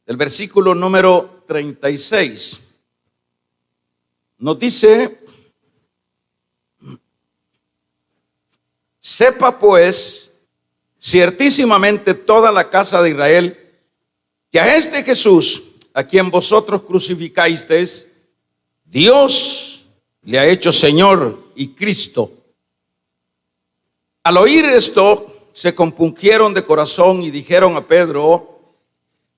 del versículo número 36. Nos dice: sepa pues ciertísimamente toda la casa de Israel que a este Jesús, a quien vosotros crucificasteis, Dios le ha hecho Señor y Cristo. Al oír esto, se compungieron de corazón y dijeron a Pedro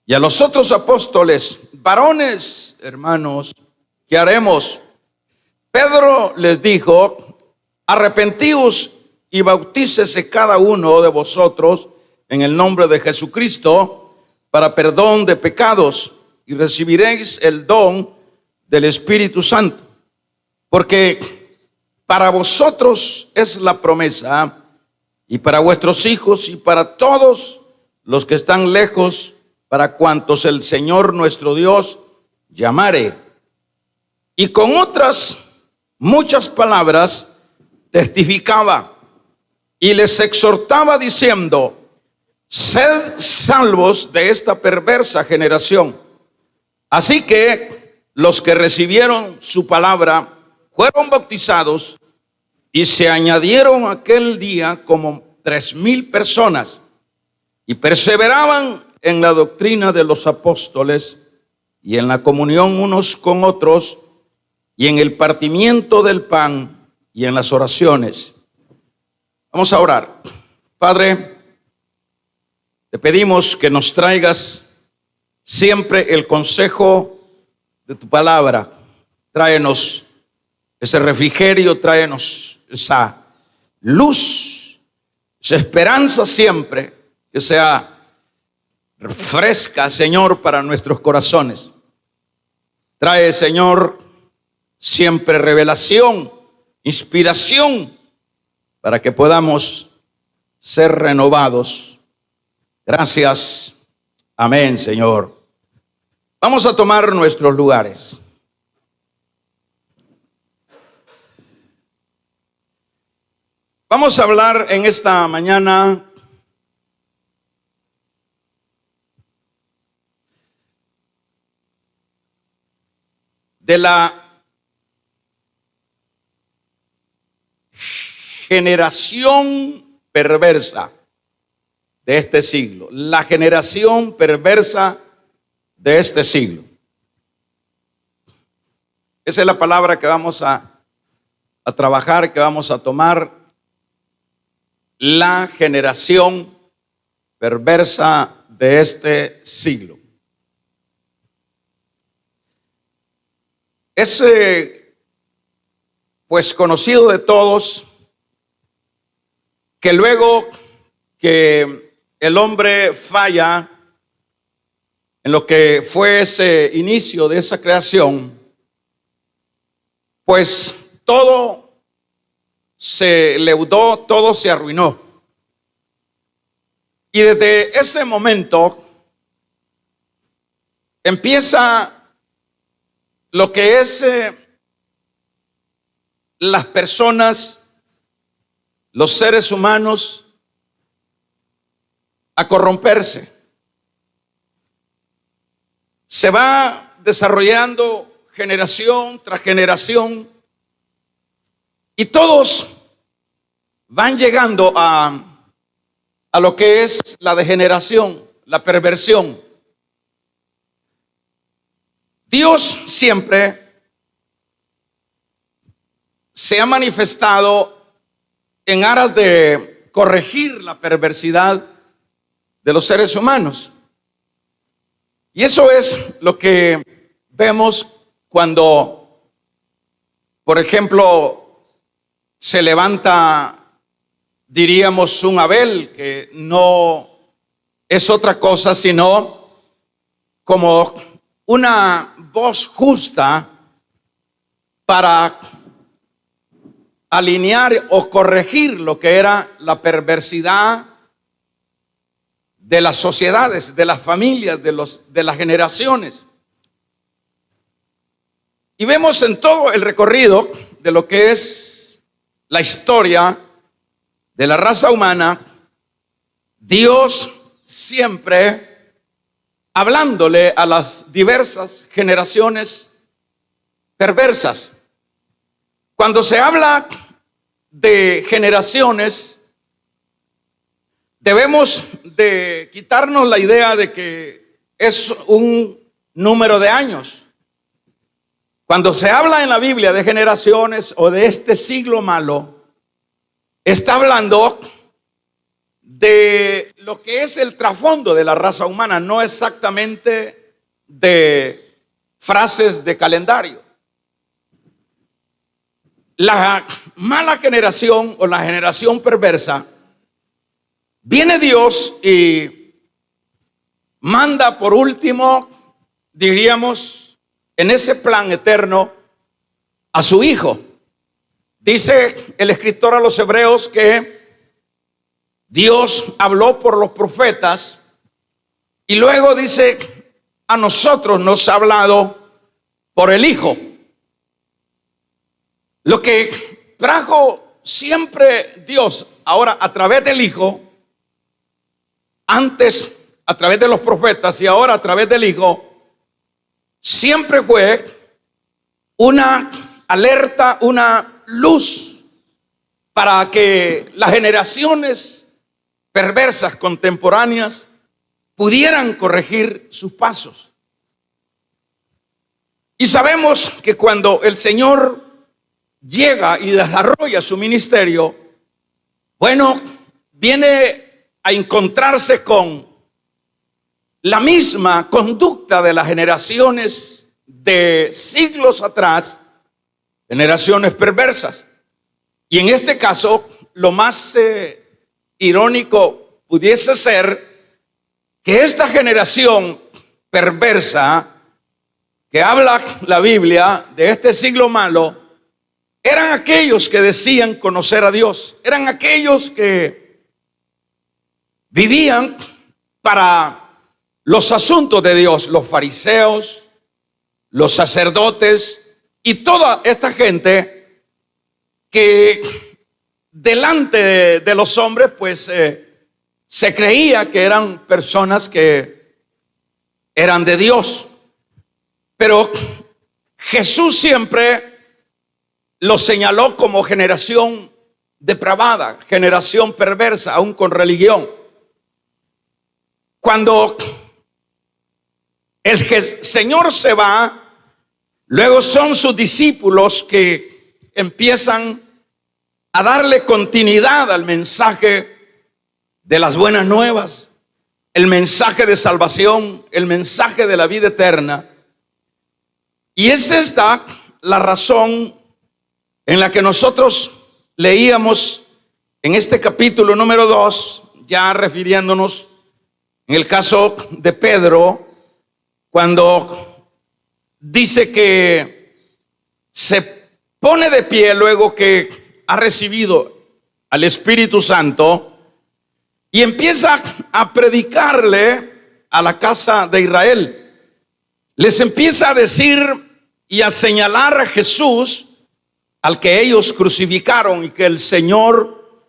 y a los otros apóstoles: varones, hermanos, ¿qué haremos? Pedro les dijo: arrepentíos y bautícese cada uno de vosotros en el nombre de Jesucristo para perdón de pecados, y recibiréis el don del Espíritu Santo. Porque para vosotros es la promesa, y para vuestros hijos, y para todos los que están lejos, para cuantos el Señor nuestro Dios llamare. Y con otras muchas palabras testificaba y les exhortaba diciendo: sed salvos de esta perversa generación. Así que los que recibieron su palabra fueron bautizados, y se añadieron aquel día como 3,000 personas, y perseveraban en la doctrina de los apóstoles, y en la comunión unos con otros, y en el partimiento del pan, y en las oraciones. Vamos a orar. Padre, te pedimos que nos traigas siempre el consejo de tu palabra. Tráenos ese refrigerio, tráenos esa luz, esa esperanza siempre, que sea fresca, Señor, para nuestros corazones. Trae, Señor, siempre revelación, inspiración, para que podamos ser renovados. Gracias. Amén, Señor. Vamos a tomar nuestros lugares. Vamos a hablar en esta mañana de la generación perversa de este siglo. La generación perversa de este siglo. Esa es la palabra que vamos a trabajar, que vamos a tomar. La generación perversa de este siglo. Es pues conocido de todos que luego que el hombre falla en lo que fue ese inicio de esa creación, pues todo se leudó, todo se arruinó. Y desde ese momento empieza lo que es las personas, los seres humanos, a corromperse. Se va desarrollando generación tras generación, y todos van llegando a lo que es la degeneración, la perversión. Dios siempre se ha manifestado en aras de corregir la perversidad de los seres humanos. Y eso es lo que vemos cuando, por ejemplo, se levanta, diríamos, un Abel, que no es otra cosa sino como una voz justa para alinear o corregir lo que era la perversidad de las sociedades, de las familias, de las generaciones. Y vemos en todo el recorrido de lo que es la historia de la raza humana, Dios siempre hablándole a las diversas generaciones perversas. Cuando se habla de generaciones, debemos de quitarnos la idea de que es un número de años. Cuando se habla en la Biblia de generaciones o de este siglo malo, está hablando de lo que es el trasfondo de la raza humana, no exactamente de frases de calendario. La mala generación o la generación perversa, viene Dios y manda por último, diríamos, en ese plan eterno, a su Hijo. Dice el escritor a los Hebreos que Dios habló por los profetas y luego dice, a nosotros nos ha hablado por el Hijo. Lo que trajo siempre Dios, ahora a través del Hijo, antes a través de los profetas y ahora a través del Hijo, siempre fue una alerta, una luz para que las generaciones perversas contemporáneas pudieran corregir sus pasos. Y sabemos que cuando el Señor llega y desarrolla su ministerio, bueno, viene a encontrarse con la misma conducta de las generaciones de siglos atrás, generaciones perversas. Y en este caso, lo más irónico pudiese ser que esta generación perversa que habla la Biblia de este siglo malo, eran aquellos que decían conocer a Dios, eran aquellos que vivían para los asuntos de Dios, los fariseos, los sacerdotes y toda esta gente que delante de los hombres pues se creía que eran personas que eran de Dios. Pero Jesús siempre lo señaló como generación depravada, generación perversa, aún con religión. Cuando el Señor se va, luego son sus discípulos que empiezan a darle continuidad al mensaje de las buenas nuevas, el mensaje de salvación, el mensaje de la vida eterna. Y es esta la razón en la que nosotros leíamos en este capítulo número 2, ya refiriéndonos en el caso de Pedro, cuando dice que se pone de pie luego que ha recibido al Espíritu Santo y empieza a predicarle a la casa de Israel. Les empieza a decir y a señalar a Jesús, al que ellos crucificaron y que el Señor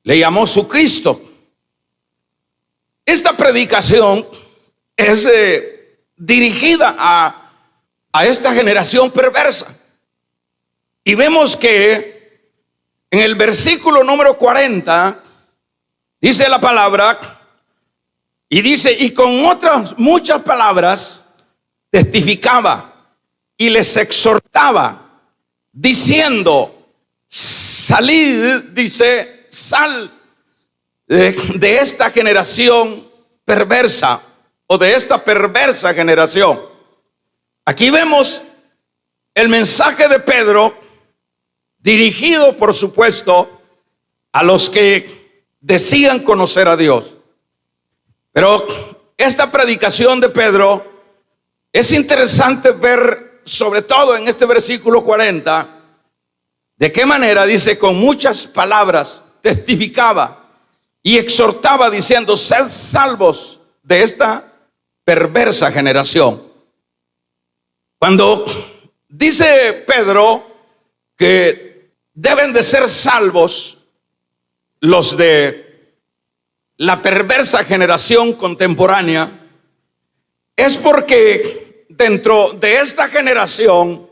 le llamó su Cristo. Esta predicación es dirigida a esta generación perversa. Y vemos que en el versículo número 40 dice la palabra, y dice, y con otras muchas palabras testificaba y les exhortaba, diciendo, salid, dice, sal de esta generación perversa o de esta perversa generación. Aquí vemos el mensaje de Pedro dirigido, por supuesto, a los que decían conocer a Dios. Pero esta predicación de Pedro es interesante ver, sobre todo en este versículo 40, de qué manera dice, con muchas palabras testificaba y exhortaba diciendo, sed salvos de esta perversa generación. Cuando dice Pedro que deben de ser salvos los de la perversa generación contemporánea, es porque dentro de esta generación,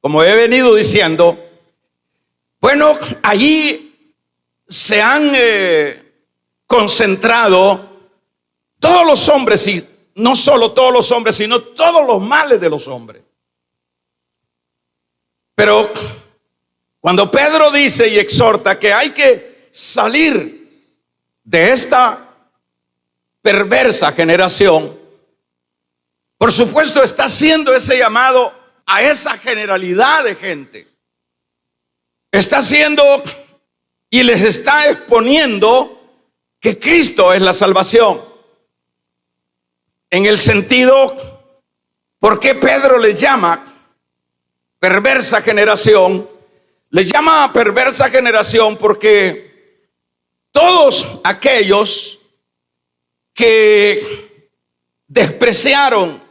como he venido diciendo, bueno, allí se han concentrado todos los hombres, y no solo todos los hombres, sino todos los males de los hombres. Pero cuando Pedro dice y exhorta que hay que salir de esta perversa generación, por supuesto está haciendo ese llamado a esa generalidad de gente. Está haciendo y les está exponiendo que Cristo es la salvación. En el sentido, ¿por qué Pedro les llama perversa generación? Les llama perversa generación porque todos aquellos que desprecian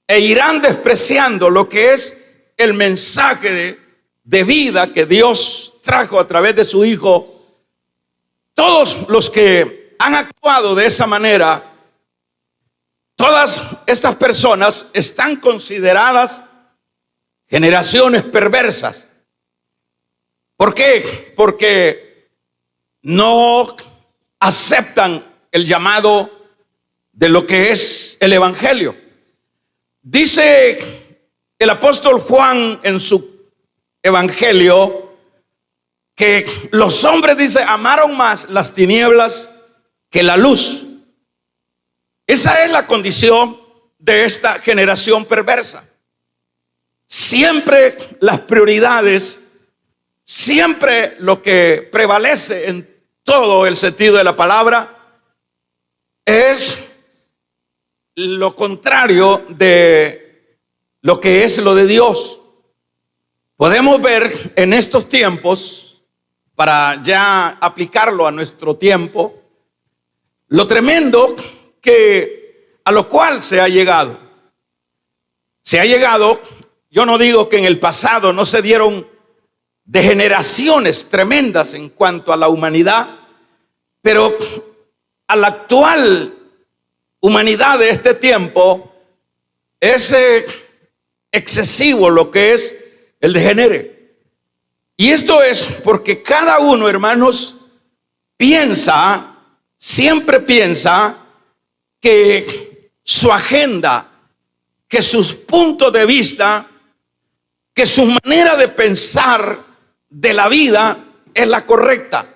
e irán despreciando lo que es el mensaje de vida que Dios trajo a través de su Hijo, todos los que han actuado de esa manera, todas estas personas están consideradas generaciones perversas. ¿Por qué? Porque no aceptan el llamado de lo que es el evangelio. Dice el apóstol Juan en su evangelio que los hombres, dice, amaron más las tinieblas que la luz. Esa es la condición de esta generación perversa. Siempre las prioridades, siempre lo que prevalece en todo el sentido de la palabra es lo contrario de lo que es lo de Dios. Podemos ver en estos tiempos, para ya aplicarlo a nuestro tiempo, lo tremendo a lo cual se ha llegado. Se ha llegado, yo no digo que en el pasado no se dieron degeneraciones tremendas en cuanto a la humanidad, pero a la actual humanidad de este tiempo es excesivo lo que es el degenere. Y esto es porque cada uno, hermanos, siempre piensa que su agenda, que sus puntos de vista, que su manera de pensar de la vida es la correcta.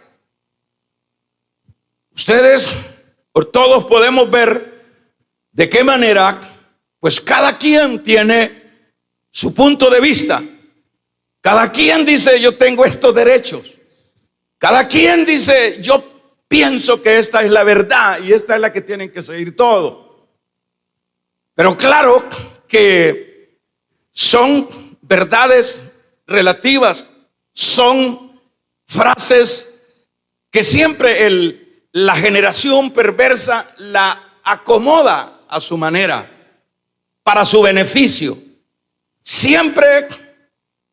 Ustedes, por todos podemos ver de qué manera, pues cada quien tiene su punto de vista. Cada quien dice, yo tengo estos derechos. Cada quien dice, yo pienso que esta es la verdad y esta es la que tienen que seguir todos. Pero claro que son verdades relativas, son frases que siempre la generación perversa la acomoda a su manera, para su beneficio. Siempre,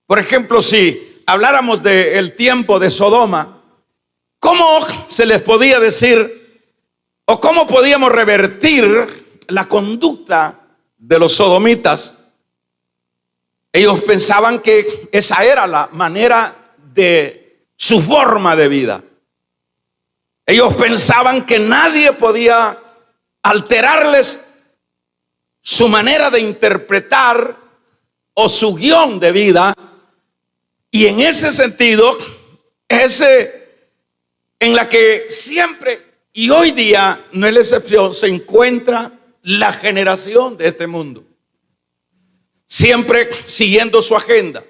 por ejemplo, si habláramos del tiempo de Sodoma, ¿cómo se les podía decir o cómo podíamos revertir la conducta de los sodomitas? Ellos pensaban que esa era la manera de su forma de vida. Ellos pensaban que nadie podía alterarles su manera de interpretar o su guión de vida. Y en ese sentido, en la que siempre y hoy día no es la excepción, se encuentra la generación de este mundo. Siempre siguiendo su agenda.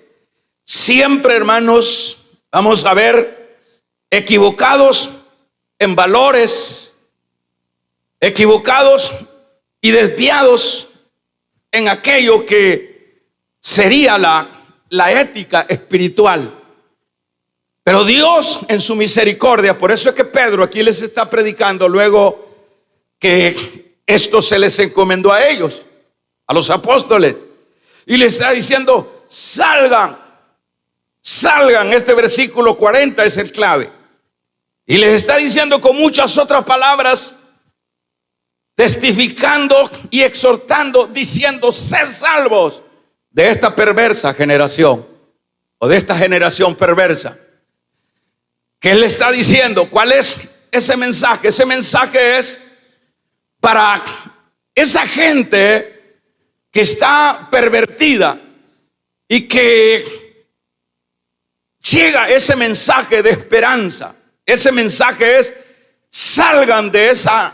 Siempre, hermanos, vamos a ver, equivocados en valores, equivocados y desviados en aquello que sería la ética espiritual. Pero Dios en su misericordia, por eso es que Pedro aquí les está predicando luego que esto se les encomendó a ellos, a los apóstoles, y les está diciendo, salgan, este versículo 40 es el clave. Y les está diciendo con muchas otras palabras, testificando y exhortando, diciendo: sed salvos de esta perversa generación, o de esta generación perversa. ¿Qué él está diciendo? ¿Cuál es ese mensaje? Ese mensaje es para esa gente que está pervertida y que llega ese mensaje de esperanza. Ese mensaje es: salgan de esa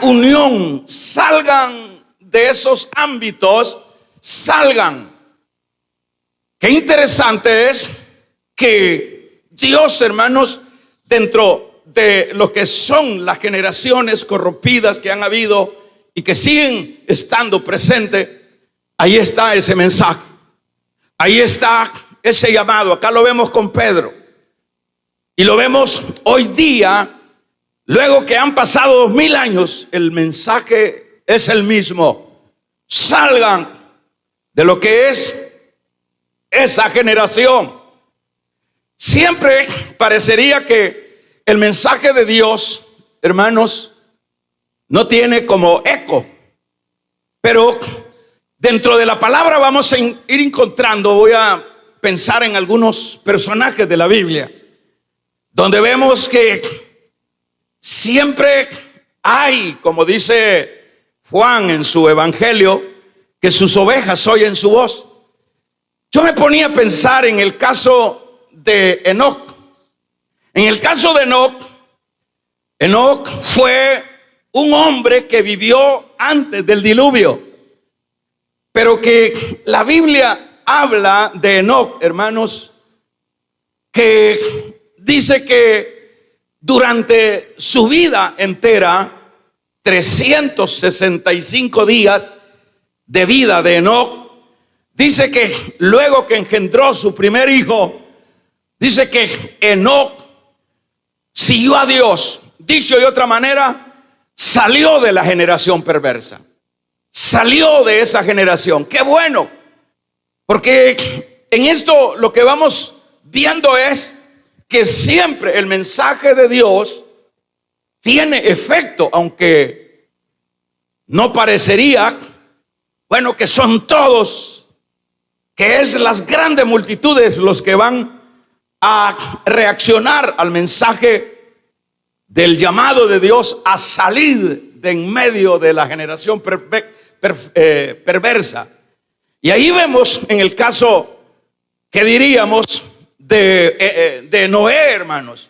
unión, salgan de esos ámbitos, salgan. Qué interesante es que Dios, hermanos, dentro de lo que son las generaciones corrompidas que han habido y que siguen estando presentes, ahí está ese mensaje, ahí está ese llamado. Acá lo vemos con Pedro y lo vemos hoy día. Luego que han pasado 2000 años, el mensaje es el mismo: salgan de lo que es esa generación. Siempre parecería que el mensaje de Dios, hermanos, no tiene como eco, pero dentro de la palabra vamos a ir encontrando, voy a pensar en algunos personajes de la Biblia, donde vemos que siempre hay, como dice Juan en su evangelio, que sus ovejas oyen su voz. Yo me ponía a pensar en el caso de Enoc. En el caso de Enoc fue un hombre que vivió antes del diluvio, pero que la Biblia habla de Enoc, hermanos, que dice que durante su vida entera, 365 días de vida de Enoc, dice que luego que engendró su primer hijo, dice que Enoc siguió a Dios. Dicho de otra manera, salió de la generación perversa, salió de esa generación. Qué bueno, porque en esto lo que vamos viendo es que siempre el mensaje de Dios tiene efecto, aunque no parecería, bueno, que son todos, que es las grandes multitudes los que van a reaccionar al mensaje del llamado de Dios a salir de en medio de la generación perversa. Y ahí vemos en el caso que diríamos de Noé, hermanos.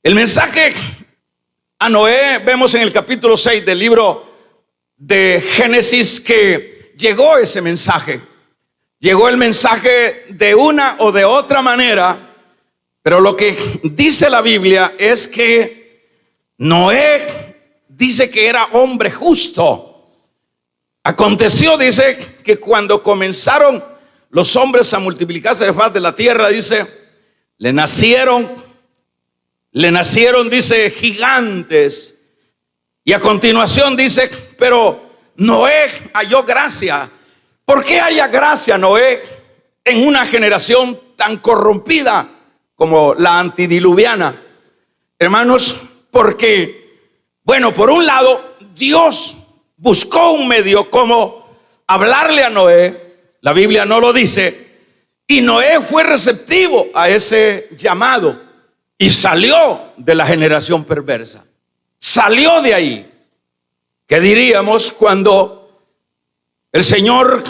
El mensaje a Noé vemos en el capítulo 6 del libro de Génesis que llegó ese mensaje. Llegó el mensaje de una o de otra manera, pero lo que dice la Biblia es que Noé dice que era hombre justo. Aconteció, dice, que cuando comenzaron los hombres a multiplicarse de faz de la tierra, dice, le nacieron, dice, gigantes. Y a continuación dice, pero Noé halló gracia. ¿Por qué haya gracia Noé en una generación tan corrompida como la antidiluviana? Hermanos, porque, bueno, por un lado, Dios buscó un medio como hablarle a Noé. La Biblia no lo dice. Y Noé fue receptivo a ese llamado y salió de la generación perversa. Salió de ahí. ¿Qué diríamos cuando el Señor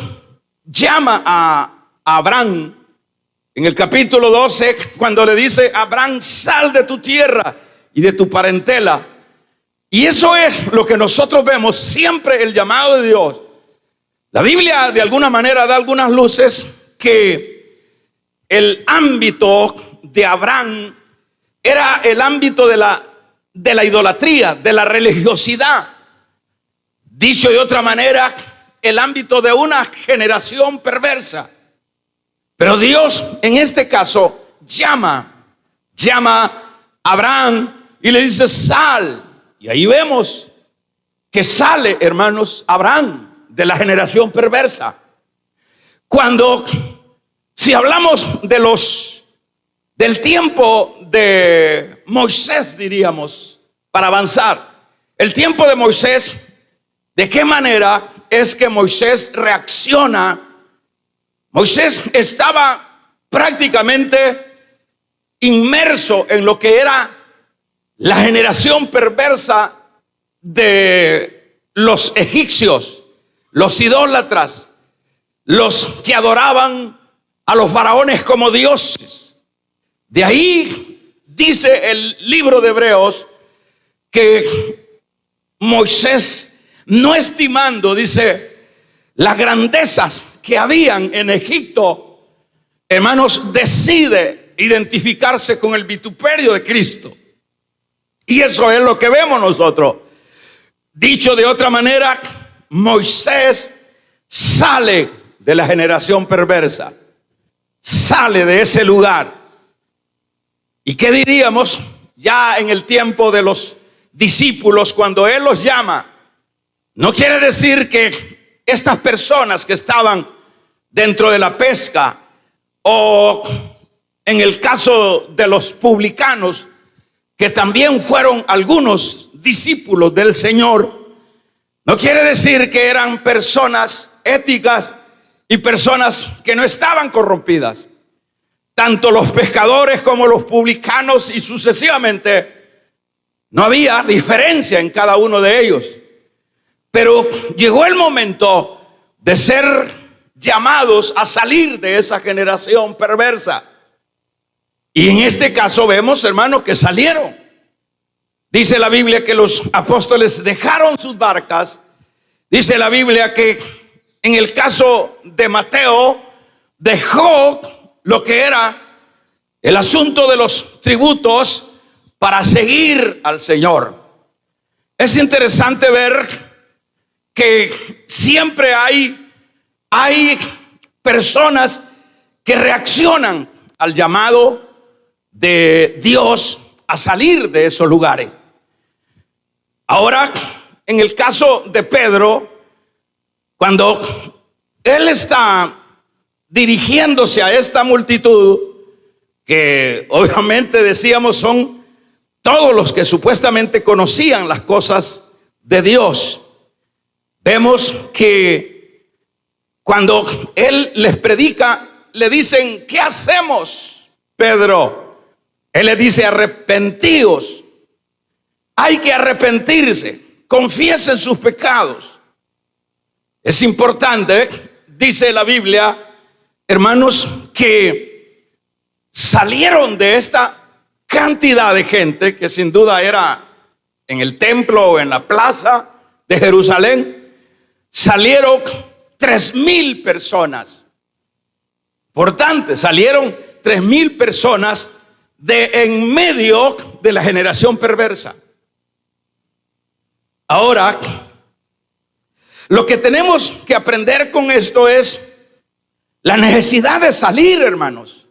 llama a Abraham en el capítulo 12, cuando le dice: Abraham, sal de tu tierra y de tu parentela? Y eso es lo que nosotros vemos siempre, el llamado de Dios. La Biblia de alguna manera da algunas luces que el ámbito de Abraham era el ámbito de la idolatría, de la religiosidad. Dicho de otra manera, el ámbito de una generación perversa. Pero Dios en este caso llama a Abraham y le dice: sal. Y ahí vemos que sale, hermanos, Abraham de la generación perversa. Si hablamos del tiempo de Moisés, diríamos, para avanzar. El tiempo de Moisés, ¿de qué manera es que Moisés reacciona? Moisés estaba prácticamente inmerso en lo que era la generación perversa de los egipcios, los idólatras, los que adoraban a los faraones como dioses. De ahí dice el libro de Hebreos que Moisés, no estimando, dice, las grandezas que habían en Egipto, hermanos, decide identificarse con el vituperio de Cristo. Y eso es lo que vemos nosotros. Dicho de otra manera, Moisés sale de la generación perversa, sale de ese lugar. ¿Y qué diríamos ya en el tiempo de los discípulos cuando él los llama? No quiere decir que estas personas que estaban dentro de la pesca, o en el caso de los publicanos, que también fueron algunos discípulos del Señor, no quiere decir que eran personas éticas y personas que no estaban corrompidas. Tanto los pescadores como los publicanos y sucesivamente, no había diferencia en cada uno de ellos. Pero llegó el momento de ser llamados a salir de esa generación perversa. Y en este caso vemos, hermanos, que salieron. Dice la Biblia que los apóstoles dejaron sus barcas. Dice la Biblia que en el caso de Mateo dejó lo que era el asunto de los tributos para seguir al Señor. Es interesante ver que siempre hay personas que reaccionan al llamado de Dios a salir de esos lugares. Ahora, en el caso de Pedro, cuando él está dirigiéndose a esta multitud, que obviamente decíamos son todos los que supuestamente conocían las cosas de Dios, vemos que cuando él les predica, le dicen: ¿qué hacemos, Pedro? Él les dice: arrepentíos. Hay que arrepentirse, confiesen sus pecados. Es importante, dice la Biblia, hermanos, que salieron de esta cantidad de gente, que sin duda era en el templo o en la plaza de Jerusalén, salieron 3,000 personas. Importante, salieron 3,000 personas de en medio de la generación perversa. Ahora, lo que tenemos que aprender con esto es la necesidad de salir, hermanos.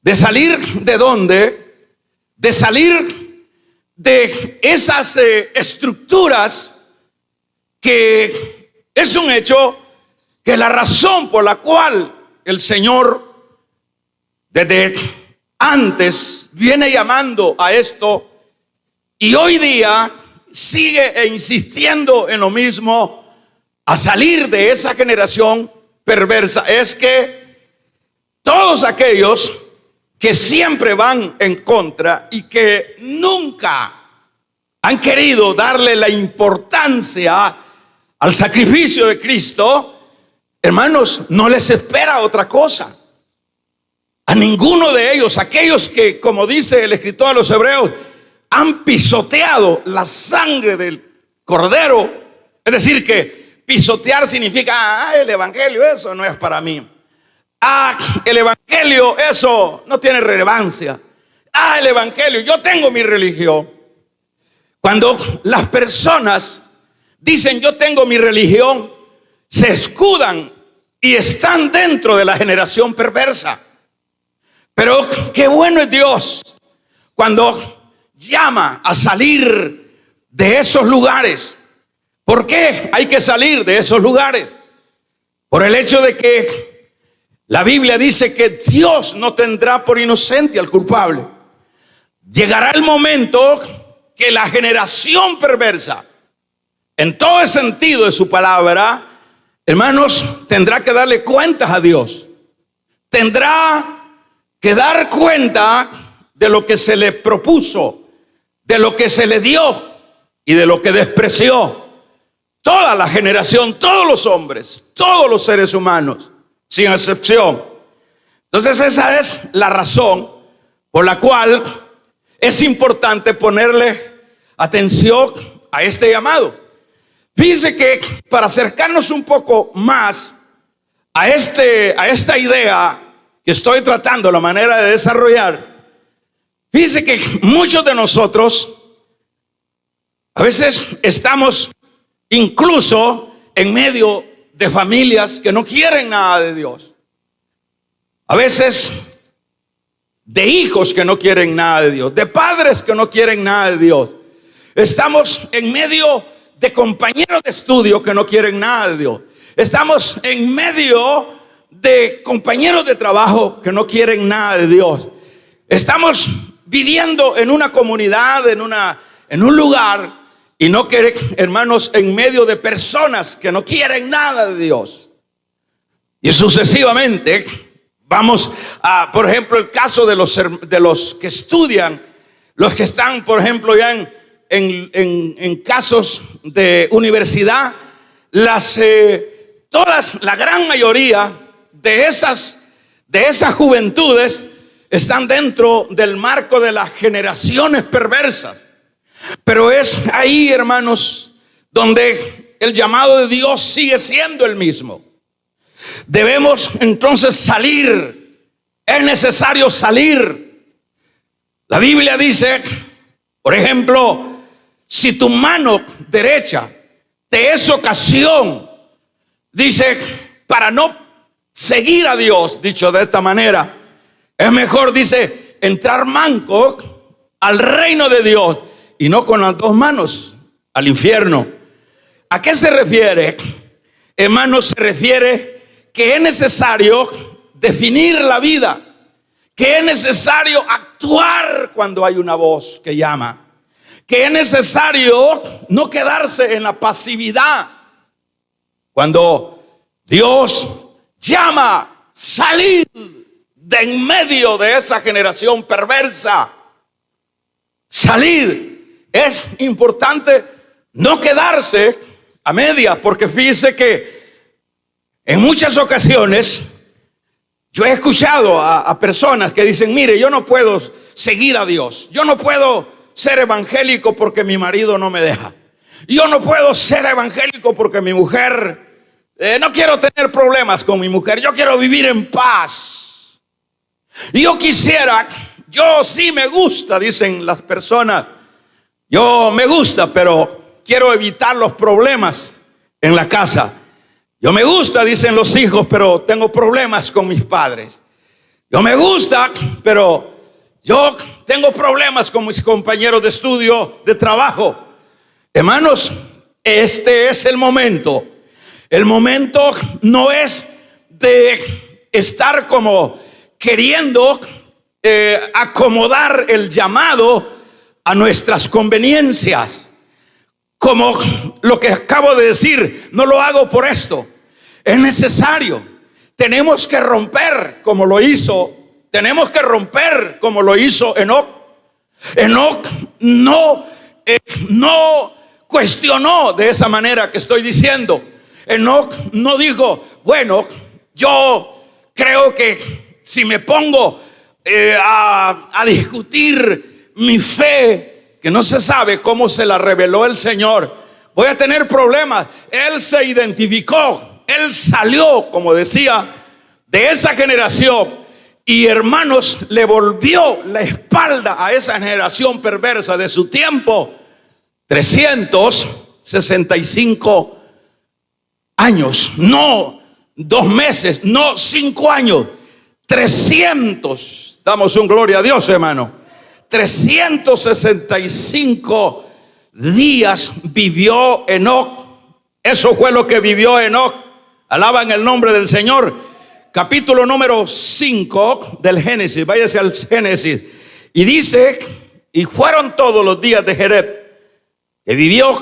¿De salir de dónde? De salir de esas estructuras que es un hecho que la razón por la cual el Señor desde antes viene llamando a esto y hoy día sigue insistiendo en lo mismo, a salir de esa generación perversa, es que todos aquellos que siempre van en contra y que nunca han querido darle la importancia al sacrificio de Cristo, hermanos, no les espera otra cosa. A ninguno de ellos, aquellos que, como dice el escritor de los Hebreos, han pisoteado la sangre del Cordero. Es decir, que pisotear significa: el evangelio, eso no es para mí. El evangelio, eso no tiene relevancia. El evangelio, yo tengo mi religión. Cuando las personas dicen yo tengo mi religión, se escudan y están dentro de la generación perversa. Pero qué bueno es Dios cuando llama a salir de esos lugares. ¿Por qué hay que salir de esos lugares? Por el hecho de que la Biblia dice que Dios no tendrá por inocente al culpable. Llegará el momento que la generación perversa, en todo el sentido de su palabra, hermanos, tendrá que darle cuentas a Dios. Tendrá que dar cuenta de lo que se le propuso, de lo que se le dio y de lo que despreció. Toda la generación, todos los hombres, todos los seres humanos, sin excepción. Entonces esa es la razón por la cual es importante ponerle atención a este llamado. Fíjense que para acercarnos un poco más a esta idea que estoy tratando, la manera de desarrollar, fíjense que muchos de nosotros a veces estamos incluso en medio de familias que no quieren nada de Dios. A veces de hijos que no quieren nada de Dios, de padres que no quieren nada de Dios. Estamos en medio de compañeros de estudio que no quieren nada de Dios. Estamos en medio de compañeros de trabajo que no quieren nada de Dios. Estamos viviendo en una comunidad, en un lugar, y no quieren, hermanos, en medio de personas que no quieren nada de Dios. Y sucesivamente vamos a, por ejemplo, el caso de los que estudian, los que están, por ejemplo, ya en casos de universidad, la gran mayoría de esas juventudes están dentro del marco de las generaciones perversas. Pero es ahí, hermanos, donde el llamado de Dios sigue siendo el mismo. Debemos entonces salir. Es necesario salir. La Biblia dice, por ejemplo, si tu mano derecha te es ocasión, dice, para no seguir a Dios, dicho de esta manera, es mejor, dice, entrar manco al reino de Dios y no con las dos manos al infierno. ¿A qué se refiere? Hermanos, se refiere que es necesario definir la vida, que es necesario actuar cuando hay una voz que llama, que es necesario no quedarse en la pasividad. Cuando Dios llama, salir de en medio de esa generación perversa, salir. Es importante no quedarse a media, porque fíjese que en muchas ocasiones yo he escuchado a personas que dicen, mire, yo no puedo seguir a Dios, yo no puedo ser evangélico porque mi marido no me deja, yo no puedo ser evangélico porque mi mujer, no quiero tener problemas con mi mujer, yo quiero vivir en paz. Y yo quisiera, yo sí me gusta, dicen las personas, yo me gusta, pero quiero evitar los problemas en la casa. Yo me gusta, dicen los hijos, pero tengo problemas con mis padres. Yo me gusta, pero yo tengo problemas con mis compañeros de estudio, de trabajo. Hermanos, este es el momento. El momento no es de estar como queriendo acomodar el llamado a nuestras conveniencias, como lo que acabo de decir. No lo hago por esto, es necesario. Tenemos que romper como lo hizo. Tenemos que romper como lo hizo Enoc. Enoc no cuestionó de esa manera que estoy diciendo. Enoc no dijo, bueno, yo creo que si me pongo a discutir mi fe, que no se sabe cómo se la reveló el Señor, voy a tener problemas. Él se identificó, él salió, como decía, de esa generación, y hermanos, le volvió la espalda a esa generación perversa de su tiempo. 365 años, no 2 meses, no 5 años, 300. Damos un gloria a Dios, hermano. 365 días vivió Enoc. Eso fue lo que vivió Enoc. Alaban el nombre del Señor. Capítulo número 5 del Génesis. Váyase al Génesis. Y dice y fueron todos los días de Jared, que vivió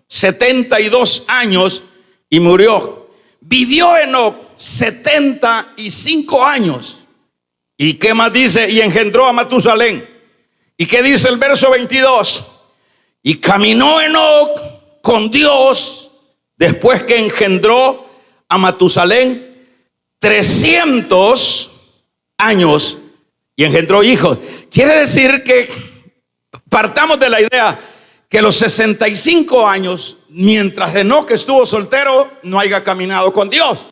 72 años y murió. Vivió Enoc 75 años. ¿Y qué más dice? Y engendró a Matusalén. ¿Y qué dice el verso 22? Y caminó Enoc con Dios después que engendró a Matusalén 300 años y engendró hijos. Quiere decir que partamos de la idea que los 65 años, mientras Enoc estuvo soltero, no haya caminado con Dios.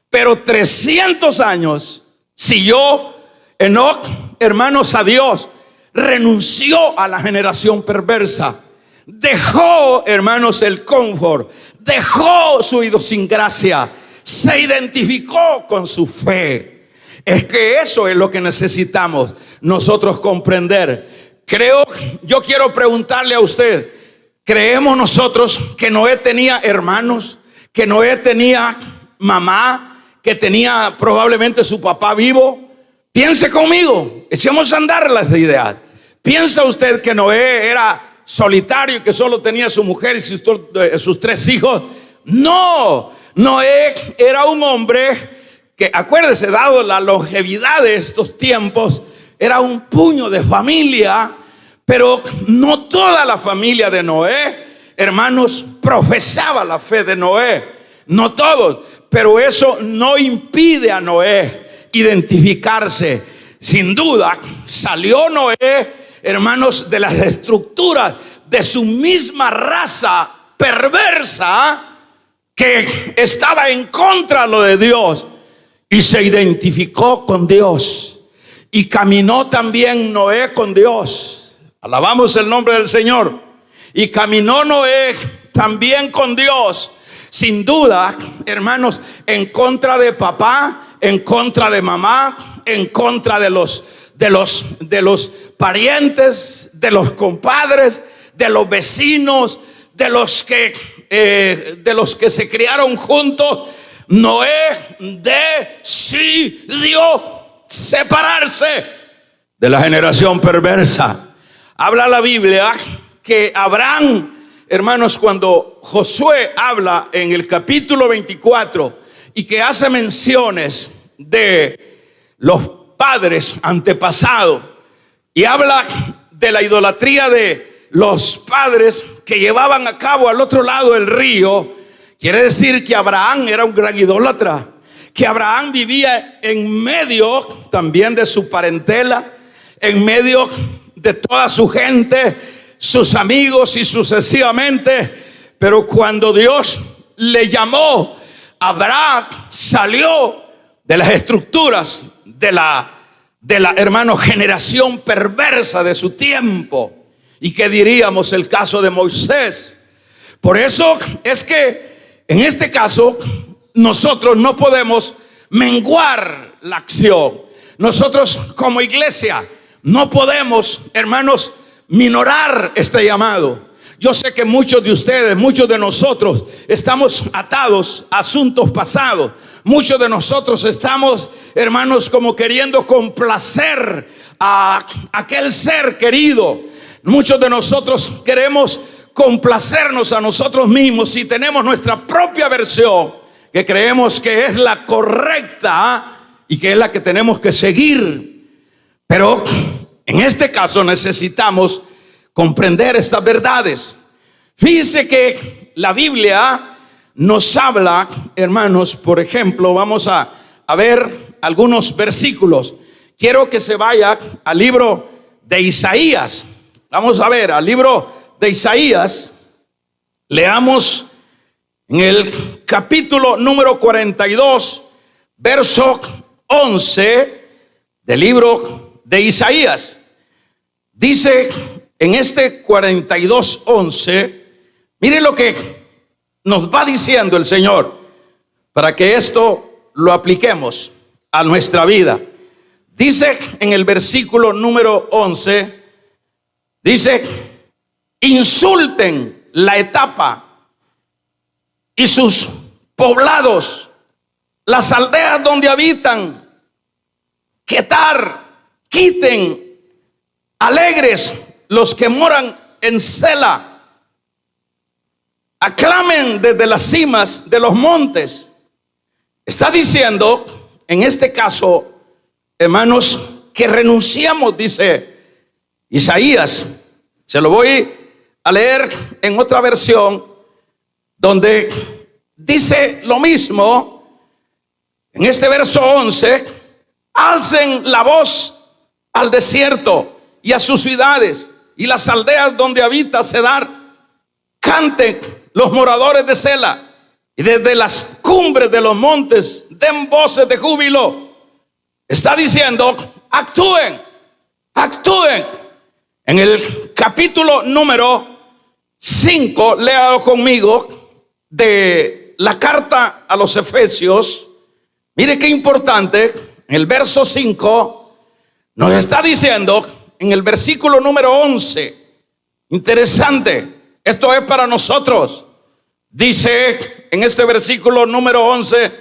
Pero 300 años siguió Enoc, hermanos, a Dios. Renunció a la generación perversa. Dejó, hermanos, el confort. Dejó su idiosincrasia. Se identificó con su fe. Es que eso es lo que necesitamos nosotros comprender. Yo quiero preguntarle a usted, ¿creemos nosotros que Noé tenía hermanos? ¿Que Noé tenía mamá? ¿Que tenía probablemente su papá vivo? Piense conmigo, echemos a andar las ideas. ¿Piensa usted que Noé era solitario y que solo tenía su mujer y sus 3 hijos? No, Noé era un hombre que, acuérdese, dado la longevidad de estos tiempos, era un puño de familia, pero no toda la familia de Noé, hermanos, profesaba la fe de Noé. No todos, pero eso no impide a Noé identificarse. Sin duda, salió Noé, hermanos, de las estructuras de su misma raza perversa que estaba en contra de lo de Dios y se identificó con Dios. Y caminó también Noé con Dios. Alabamos el nombre del Señor. Y caminó Noé también con Dios. Sin duda, hermanos, en contra de papá, en contra de mamá, en contra de los parientes, de los compadres, de los vecinos, de los que se criaron juntos. Noé decidió separarse de la generación perversa. Habla la Biblia que Abraham, hermanos, cuando Josué habla en el capítulo 24 y que hace menciones de los padres antepasados y habla de la idolatría de los padres que llevaban a cabo al otro lado del río, quiere decir que Abraham era un gran idólatra, que Abraham vivía en medio también de su parentela, en medio de toda su gente, sus amigos y sucesivamente. Pero cuando Dios le llamó, Abraham salió de las estructuras de la hermano generación perversa de su tiempo. ¿Y qué diríamos el caso de Moisés? Por eso es que en este caso nosotros no podemos menguar la acción. Nosotros como iglesia no podemos, hermanos, minorar este llamado. Yo sé que muchos de ustedes, muchos de nosotros estamos atados a asuntos pasados. Muchos de nosotros estamos, hermanos, como queriendo complacer a aquel ser querido. Muchos de nosotros queremos complacernos a nosotros mismos y tenemos nuestra propia versión que creemos que es la correcta y que es la que tenemos que seguir. Pero en este caso necesitamos comprender estas verdades. Fíjense que la Biblia nos habla, hermanos, por ejemplo, vamos a ver algunos versículos. Quiero que se vaya al libro de Isaías. Vamos a ver al libro de Isaías. Leamos en el capítulo número 42, verso 11 del libro de Isaías. Dice en este 42:11, miren lo que nos va diciendo el Señor para que esto lo apliquemos a nuestra vida. Dice en el versículo número 11, dice: insulten la etapa y sus poblados, las aldeas donde habitan, Quetar, quiten alegres los que moran en Sela, aclamen desde las cimas de los montes. Está diciendo, en este caso, hermanos, que renunciamos, dice Isaías. Se lo voy a leer en otra versión, donde dice lo mismo. En este verso 11, alcen la voz al desierto y a sus ciudades y las aldeas donde habita Cedar. Canten los moradores de Sela, y desde las cumbres de los montes den voces de júbilo. Está diciendo, actúen, actúen. En el capítulo número 5, léalo conmigo, de la carta a los Efesios. Mire qué importante, en el verso 5 nos está diciendo, en el versículo número 11, interesante, esto es para nosotros. Dice en este versículo número 11,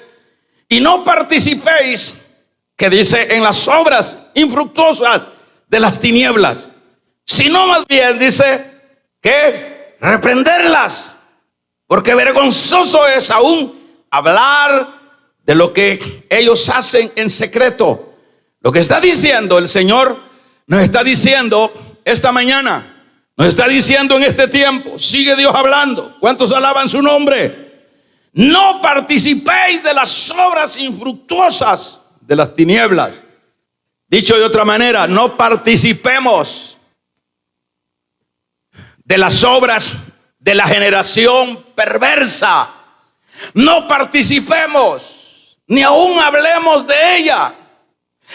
y no participéis, que dice, en las obras infructuosas de las tinieblas, sino más bien dice que reprenderlas, porque vergonzoso es aún hablar de lo que ellos hacen en secreto. Lo que está diciendo el Señor, nos está diciendo esta mañana, nos está diciendo en este tiempo, sigue Dios hablando. ¿Cuántos alaban su nombre? No participéis de las obras infructuosas de las tinieblas. Dicho de otra manera, no participemos de las obras de la generación perversa. No participemos, ni aún hablemos de ella,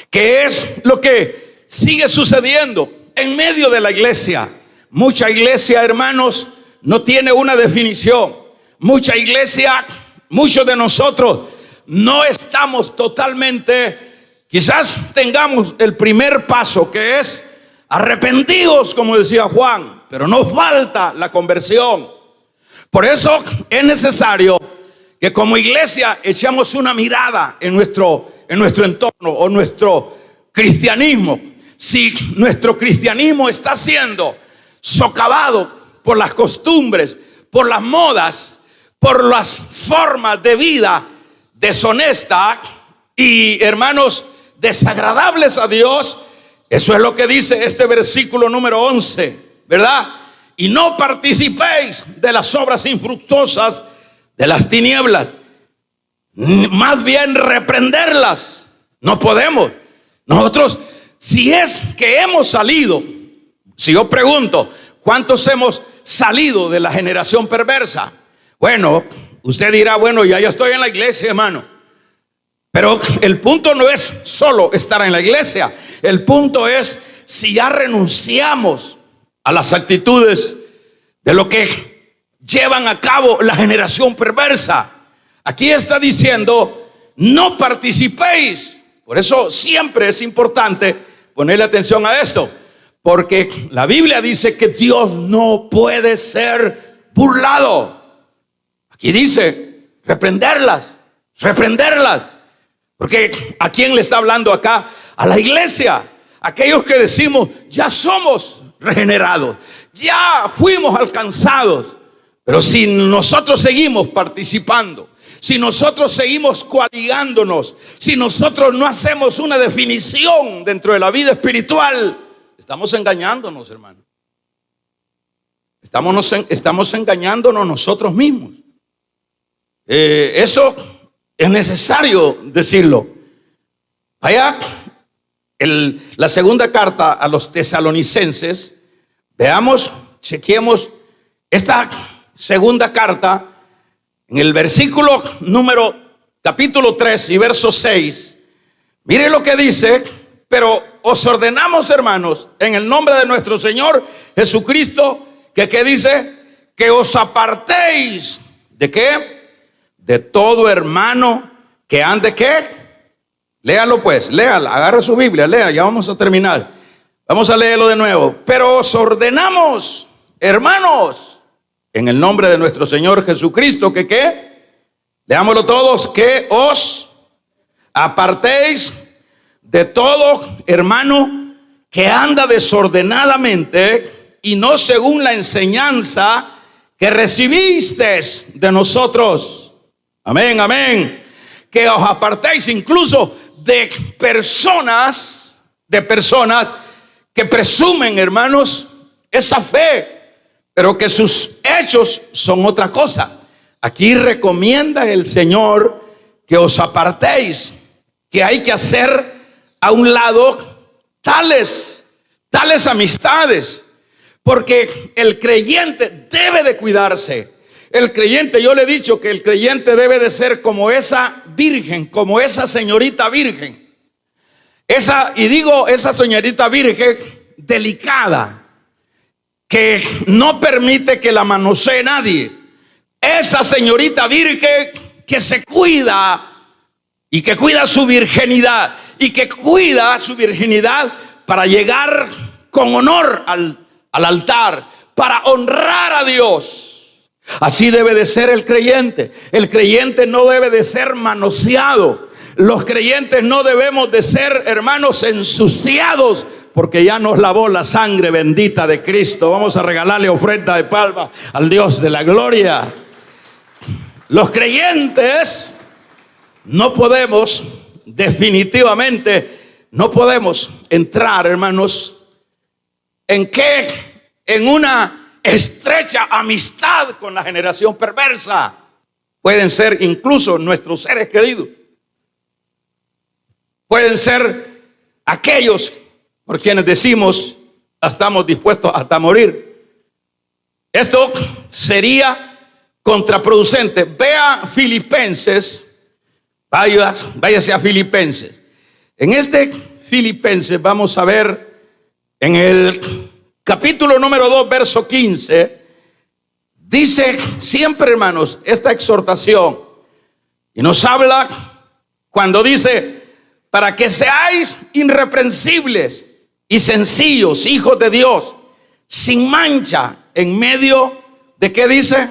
que es lo que sigue sucediendo en medio de la iglesia. Mucha iglesia, hermanos, no tiene una definición. Mucha iglesia, muchos de nosotros no estamos totalmente, quizás tengamos el primer paso, que es arrepentidos, como decía Juan, pero nos falta la conversión. Por eso es necesario que como iglesia echemos una mirada en nuestro entorno o nuestro cristianismo. Si nuestro cristianismo está siendo socavado por las costumbres, por las modas, por las formas de vida deshonesta y, hermanos, desagradables a Dios. Eso es lo que dice este versículo número 11, ¿verdad? Y no participéis de las obras infructuosas de las tinieblas, más bien reprenderlas. No podemos. Nosotros, si es que hemos salido, si yo pregunto, ¿cuántos hemos salido de la generación perversa? Bueno, usted dirá, bueno, ya yo estoy en la iglesia, hermano. Pero el punto no es solo estar en la iglesia. El punto es si ya renunciamos a las actitudes de lo que llevan a cabo la generación perversa. Aquí está diciendo, no participéis. Por eso siempre es importante ponerle atención a esto, porque la Biblia dice que Dios no puede ser burlado. Aquí dice, reprenderlas, reprenderlas. Porque ¿a quién le está hablando acá? A la iglesia. Aquellos que decimos, ya somos regenerados, ya fuimos alcanzados. Pero si nosotros seguimos participando, si nosotros seguimos coaligándonos, si nosotros no hacemos una definición dentro de la vida espiritual, estamos engañándonos, hermano. Estamos engañándonos nosotros mismos. Eso es necesario decirlo. Allá, la segunda carta a los tesalonicenses, veamos, chequemos esta segunda carta en el versículo número capítulo 3 y verso 6. Mire lo que dice: pero os ordenamos, hermanos, en el nombre de nuestro Señor Jesucristo, que dice, que os apartéis ¿de qué? De todo hermano que ande ¿qué? Léalo pues, léala, agarra su Biblia, lea, ya vamos a terminar. Vamos a leerlo de nuevo. Pero os ordenamos, hermanos, en el nombre de nuestro Señor Jesucristo, que ¿qué? Leámoslo todos, que os apartéis de todo hermano que anda desordenadamente y no según la enseñanza que recibiste de nosotros. Amén, amén. Que os apartéis incluso de personas que presumen, hermanos, esa fe, pero que sus hechos son otra cosa. Aquí recomienda el Señor que os apartéis, que hay que hacer a un lado tales amistades, porque el creyente debe de cuidarse. El creyente, yo le he dicho que el creyente debe de ser como esa virgen, como esa señorita virgen. Esa señorita virgen delicada, que no permite que la manosee nadie. Esa señorita virgen que se cuida y que cuida su virginidad, para llegar con honor al altar, para honrar a Dios. Así debe de ser el creyente. El creyente no debe de ser manoseado. Los creyentes no debemos de ser, hermanos, ensuciados, porque ya nos lavó la sangre bendita de Cristo. Vamos a regalarle ofrenda de palma al Dios de la gloria. Los creyentes no podemos, definitivamente, no podemos entrar, hermanos, en una estrecha amistad con la generación perversa. Pueden ser incluso nuestros seres queridos. Pueden ser aquellos por quienes decimos estamos dispuestos hasta morir. Esto sería contraproducente. Vea Filipenses, váyase a Filipenses. En este Filipenses vamos a ver en el capítulo número 2, verso 15, dice siempre, hermanos, esta exhortación, y nos habla cuando dice: para que seáis irreprensibles y sencillos, hijos de Dios, sin mancha, en medio de, ¿qué dice?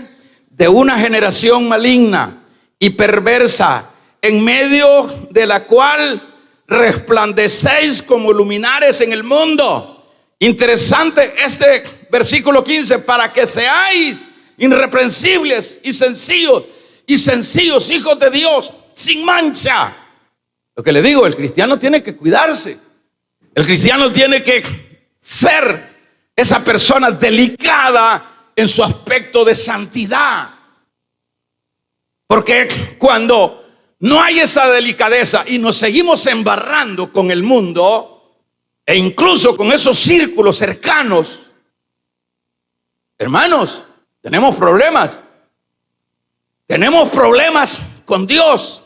De una generación maligna y perversa, en medio de la cual resplandecéis como luminares en el mundo. Interesante este versículo 15, para que seáis irreprensibles y sencillos, hijos de Dios, sin mancha. Lo que le digo, el cristiano tiene que cuidarse. El cristiano tiene que ser esa persona delicada en su aspecto de santidad. Porque cuando no hay esa delicadeza y nos seguimos embarrando con el mundo, e incluso con esos círculos cercanos, hermanos, tenemos problemas. Tenemos problemas con Dios.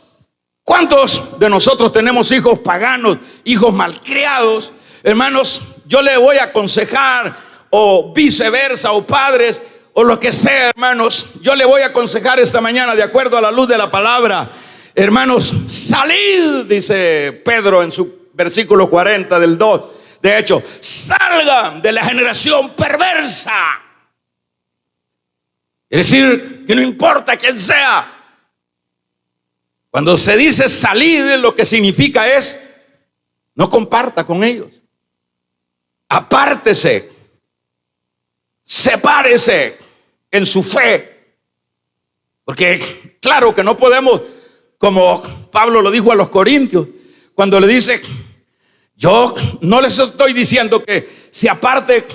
¿Cuántos de nosotros tenemos hijos paganos, hijos malcriados? Hermanos, yo le voy a aconsejar, o viceversa, o padres, o lo que sea, hermanos, yo le voy a aconsejar esta mañana, de acuerdo a la luz de la palabra. Hermanos, salid, dice Pedro en su versículo 40 del 2. De hecho, salgan de la generación perversa. Es decir, que no importa quién sea. Cuando se dice salir, lo que significa es no comparta con ellos. Apártese. Sepárese en su fe. Porque claro que no podemos, como Pablo lo dijo a los corintios, cuando le dice: yo no les estoy diciendo que se aparte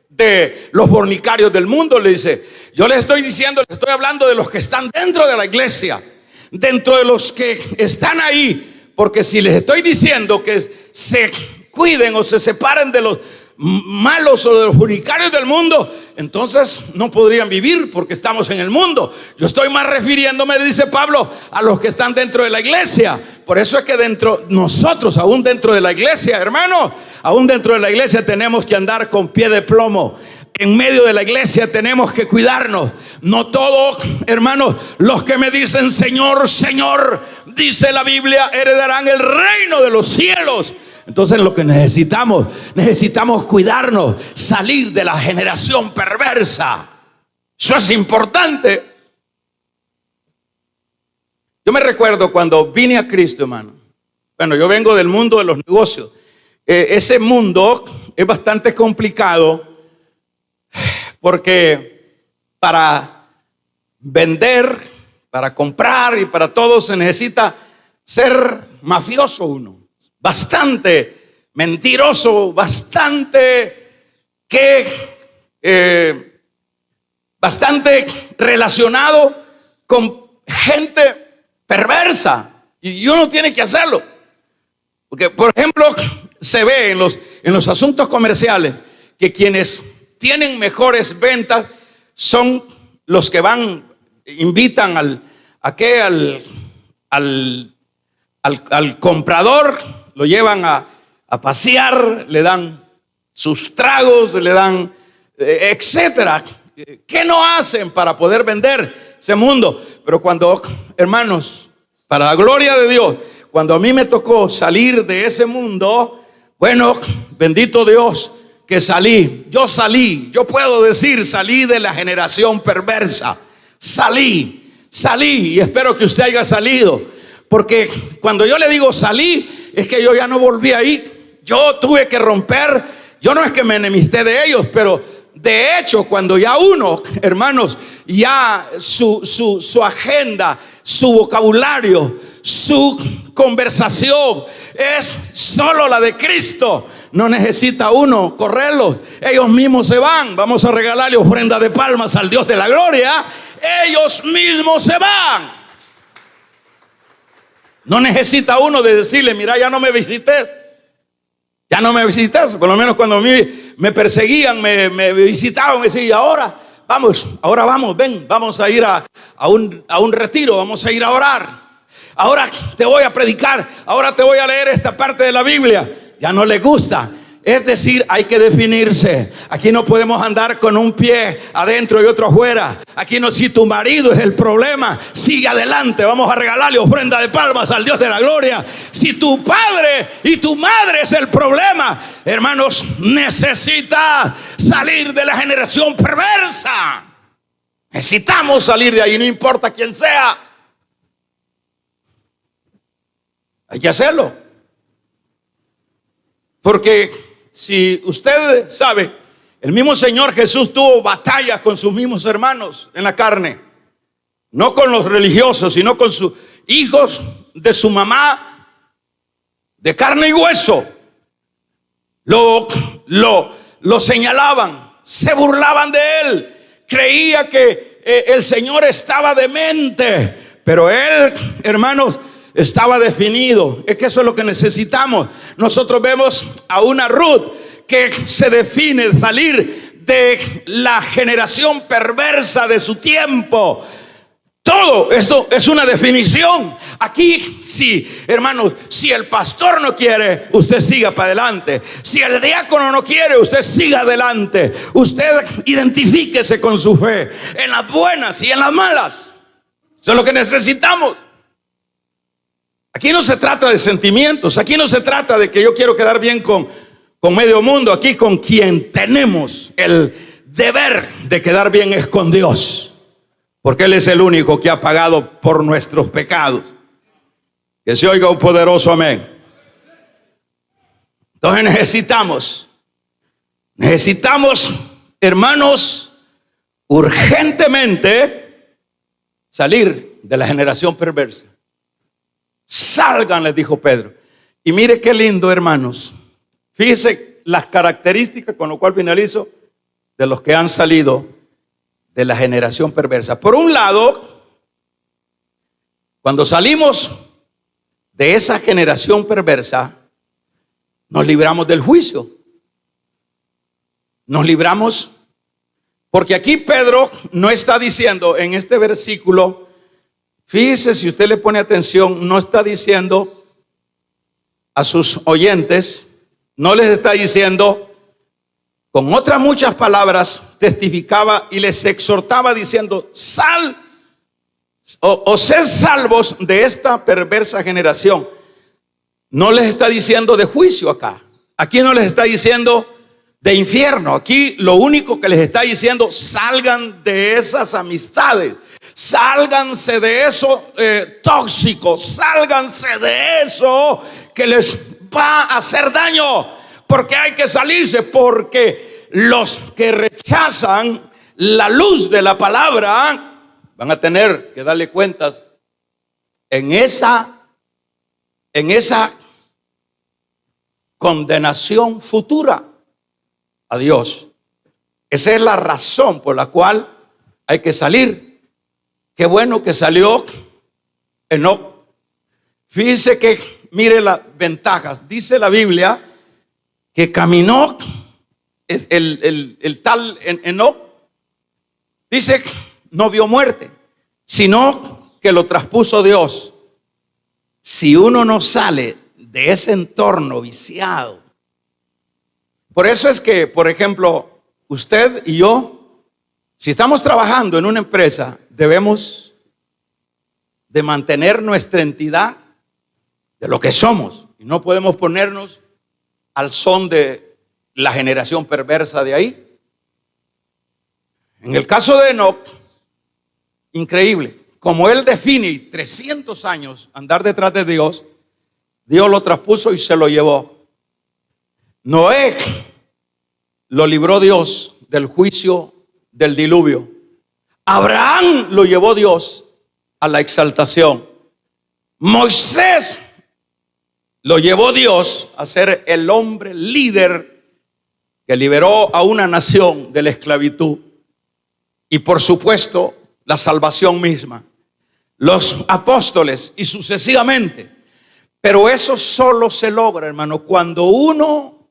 de los fornicarios del mundo, le dice. Yo les estoy diciendo, les estoy hablando de los que están dentro de la iglesia. Dentro de los que están ahí, porque si les estoy diciendo que se cuiden o se separen de los malos o de los fornicarios del mundo, entonces no podrían vivir, porque estamos en el mundo. Yo estoy más refiriéndome, dice Pablo, a los que están dentro de la iglesia. Por eso es que nosotros, aún dentro de la iglesia, hermano, aún dentro de la iglesia tenemos que andar con pie de plomo. En medio de la iglesia tenemos que cuidarnos. No todos, hermanos, los que me dicen Señor, Señor, dice la Biblia, heredarán el reino de los cielos. Entonces lo que necesitamos cuidarnos, salir de la generación perversa. Eso es importante. Yo me recuerdo cuando vine a Cristo, hermano. Bueno, yo vengo del mundo de los negocios. Ese mundo es bastante complicado. Porque para vender, para comprar y para todo se necesita ser mafioso uno, bastante mentiroso, bastante relacionado con gente perversa, y uno tiene que hacerlo. Porque, por ejemplo, se ve en los asuntos comerciales que quienes tienen mejores ventas son los que invitan al comprador, lo llevan a pasear, le dan sus tragos, le dan etcétera. ¿Qué no hacen para poder vender ese mundo? Pero cuando, hermanos, para la gloria de Dios, cuando a mí me tocó salir de ese mundo, bueno, bendito Dios que salí. Yo puedo decir, salí de la generación perversa. Salí y espero que usted haya salido. Porque cuando yo le digo salí, es que yo ya no volví ahí. Yo tuve que romper. Yo no es que me enemisté de ellos, pero de hecho, cuando ya uno, hermanos, ya su agenda, su vocabulario, su conversación es solo la de Cristo, no necesita uno correrlos. Ellos mismos se van. Vamos a regalarle ofrenda de palmas al Dios de la gloria. Ellos mismos se van. No necesita uno de decirle, mira, ya no me visites. Ya no me visitas. Por lo menos cuando a mí me perseguían, me visitaban, me decían, ahora vamos, ven, vamos a ir a un retiro, vamos a ir a orar. Ahora te voy a predicar, ahora te voy a leer esta parte de la Biblia. Ya no le gusta. Es decir, hay que definirse. Aquí no podemos andar con un pie adentro y otro afuera. Aquí no, si tu marido es el problema, sigue adelante. Vamos a regalarle ofrenda de palmas al Dios de la gloria. Si tu padre y tu madre es el problema, hermanos, necesita salir de la generación perversa. Necesitamos salir de ahí, no importa quién sea. Hay que hacerlo. Porque si usted sabe, el mismo Señor Jesús tuvo batallas con sus mismos hermanos en la carne. No con los religiosos, sino con sus hijos de su mamá, de carne y hueso. Lo señalaban, se burlaban de él. Creía que el Señor estaba demente, pero él, hermanos, estaba definido. Es que eso es lo que necesitamos. Nosotros vemos a una Ruth que se define salir de la generación perversa de su tiempo. Todo esto es una definición. Aquí sí, hermanos, si el pastor no quiere, usted siga para adelante. Si el diácono no quiere, usted siga adelante. Usted identifíquese con su fe, en las buenas y en las malas. Eso es lo que necesitamos. Aquí no se trata de sentimientos. Aquí no se trata de que yo quiero quedar bien con medio mundo. Aquí con quien tenemos el deber de quedar bien es con Dios. Porque Él es el único que ha pagado por nuestros pecados. Que se oiga un poderoso amén. Entonces necesitamos, hermanos, urgentemente salir de la generación perversa. Salgan, les dijo Pedro. Y mire qué lindo, hermanos. Fíjese las características, con lo cual finalizo, de los que han salido de la generación perversa. Por un lado, cuando salimos de esa generación perversa, nos libramos del juicio. Nos libramos, porque aquí Pedro no está diciendo en este versículo, fíjese, si usted le pone atención, no está diciendo a sus oyentes, no les está diciendo, con otras muchas palabras, testificaba y les exhortaba diciendo, sal o sed salvos de esta perversa generación. No les está diciendo de juicio acá. Aquí no les está diciendo de infierno. Aquí lo único que les está diciendo, salgan de esas amistades. Sálganse de eso tóxico, sálganse de eso que les va a hacer daño, porque hay que salirse, porque los que rechazan la luz de la palabra van a tener que darle cuentas en esa condenación futura a Dios. Esa es la razón por la cual hay que salir. Qué bueno que salió Enoc. Fíjese que, mire las ventajas. Dice la Biblia que caminó el tal Enoc. Dice que no vio muerte, sino que lo traspuso Dios. Si uno no sale de ese entorno viciado. Por eso es que, por ejemplo, usted y yo, si estamos trabajando en una empresa, debemos de mantener nuestra entidad de lo que somos. Y no podemos ponernos al son de la generación perversa de ahí. En el caso de Enoc, increíble, como él define 300 años andar detrás de Dios, Dios lo traspuso y se lo llevó. Noé lo libró Dios del juicio del diluvio. Abraham lo llevó Dios a la exaltación. Moisés lo llevó Dios a ser el hombre líder que liberó a una nación de la esclavitud. Y por supuesto, la salvación misma. Los apóstoles y sucesivamente. Pero eso solo se logra, hermano, cuando uno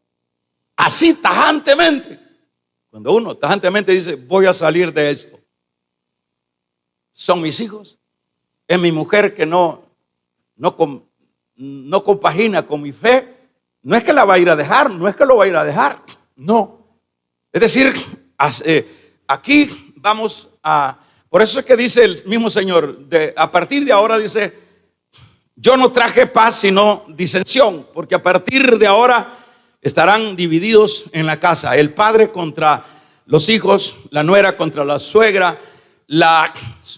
así tajantemente dice, voy a salir de esto. Son mis hijos, es mi mujer que no compagina con mi fe. No es que la va a ir a dejar, no es que lo va a ir a dejar, no. Es decir, aquí vamos a, por eso es que dice el mismo Señor, a partir de ahora dice, yo no traje paz sino disensión, porque a partir de ahora estarán divididos en la casa, el padre contra los hijos, la nuera contra la suegra, la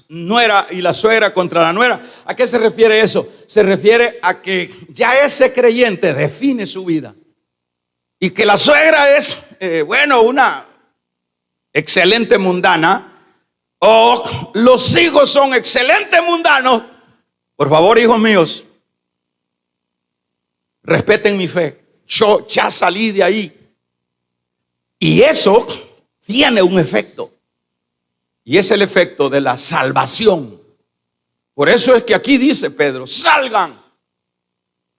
nuera y la suegra contra la nuera. ¿A qué se refiere eso? Se refiere a que ya ese creyente define su vida y que la suegra es, una excelente mundana, o los hijos son excelentes mundanos. Por favor, hijos míos, respeten mi fe. Yo ya salí de ahí. Y eso tiene un efecto. Y es el efecto de la salvación. Por eso es que aquí dice Pedro, salgan.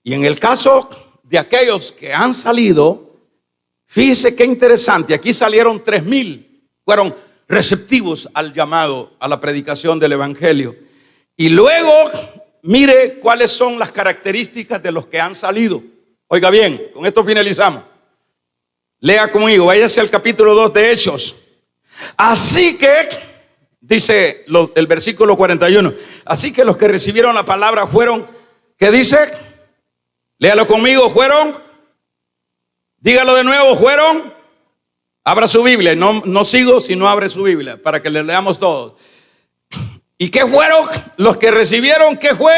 Y en el caso de aquellos que han salido, fíjese qué interesante. Aquí salieron 3,000. Fueron receptivos al llamado, a la predicación del evangelio. Y luego, mire cuáles son las características de los que han salido. Oiga bien, con esto finalizamos. Lea conmigo, váyase al capítulo 2 de Hechos. Así que, dice el versículo 41, así que los que recibieron la palabra fueron, ¿qué dice? Léalo conmigo, fueron, dígalo de nuevo, fueron. Abra su Biblia, no sigo si no abre su Biblia, para que le leamos todos. ¿Y qué fueron los que recibieron? ¿Qué fue?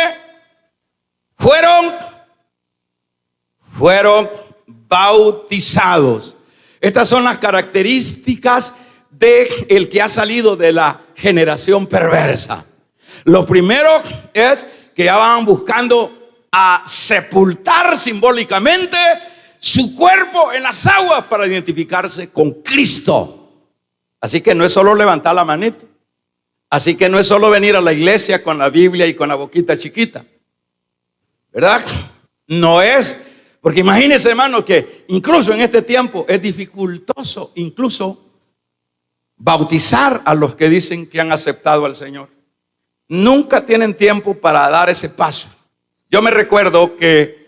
Fueron bautizados. Estas son las características de el que ha salido de la generación perversa. Lo primero es que ya van buscando a sepultar simbólicamente su cuerpo en las aguas para identificarse con Cristo. Así que no es solo levantar la manita. Así que no es solo venir a la iglesia con la Biblia y con la boquita chiquita, ¿verdad? No es, porque imagínense, hermano, que incluso en este tiempo es dificultoso incluso bautizar a los que dicen que han aceptado al Señor. Nunca tienen tiempo para dar ese paso. Yo me recuerdo que